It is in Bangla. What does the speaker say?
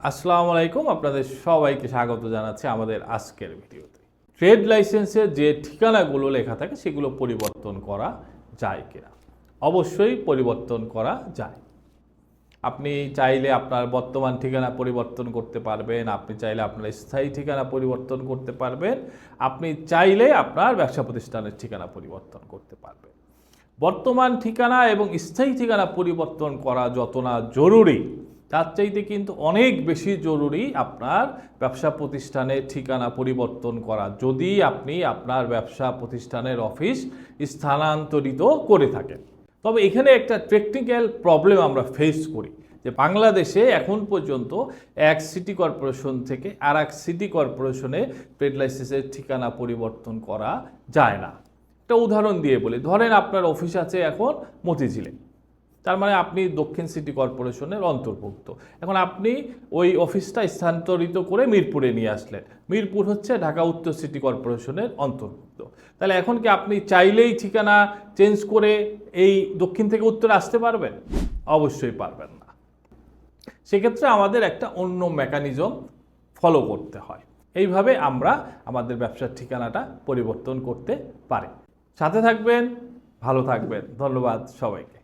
আসসালামু আলাইকুম, আপনাদের সবাইকে স্বাগত জানাচ্ছি আমাদের আজকের ভিডিওতে। ট্রেড লাইসেন্সে যে ঠিকানাগুলো লেখা থাকে সেগুলো পরিবর্তন করা যায় কিনা? অবশ্যই পরিবর্তন করা যায়। আপনি চাইলে আপনার বর্তমান ঠিকানা পরিবর্তন করতে পারবেন, আপনি চাইলে আপনার স্থায়ী ঠিকানা পরিবর্তন করতে পারবেন, আপনি চাইলে আপনার ব্যবসা প্রতিষ্ঠানের ঠিকানা পরিবর্তন করতে পারবেন। বর্তমান ঠিকানা এবং স্থায়ী ঠিকানা পরিবর্তন করা যত না জরুরি, তার চাইতে কিন্তু অনেক বেশি জরুরি আপনার ব্যবসা প্রতিষ্ঠানের ঠিকানা পরিবর্তন করা, যদি আপনি আপনার ব্যবসা প্রতিষ্ঠানের অফিস স্থানান্তরিত করে থাকেন। তবে এখানে একটা টেকনিক্যাল প্রবলেম আমরা ফেস করি যে বাংলাদেশে এখন পর্যন্ত এক সিটি কর্পোরেশন থেকে আর এক সিটি কর্পোরেশনে ট্রেড লাইসেন্সের ঠিকানা পরিবর্তন করা যায় না। একটা উদাহরণ দিয়ে বলি, ধরেন আপনার অফিস আছে এখন মতিঝিলে, তার মানে আপনি দক্ষিণ সিটি কর্পোরেশনের অন্তর্ভুক্ত। এখন আপনি ওই অফিসটা স্থানান্তরিত করে মিরপুরে নিয়ে আসলেন। মিরপুর হচ্ছে ঢাকা উত্তর সিটি কর্পোরেশনের অন্তর্ভুক্ত। তাহলে এখন কি আপনি চাইলেই ঠিকানা চেঞ্জ করে এই দক্ষিণ থেকে উত্তরে আসতে পারবেন? অবশ্যই পারবেন না। সেক্ষেত্রে আমাদের একটা অন্য মেকানিজম ফলো করতে হয়। এইভাবে আমরা আমাদের ব্যবসার ঠিকানাটা পরিবর্তন করতে পারি। সাথে থাকবেন, ভালো থাকবেন। ধন্যবাদ সবাইকে।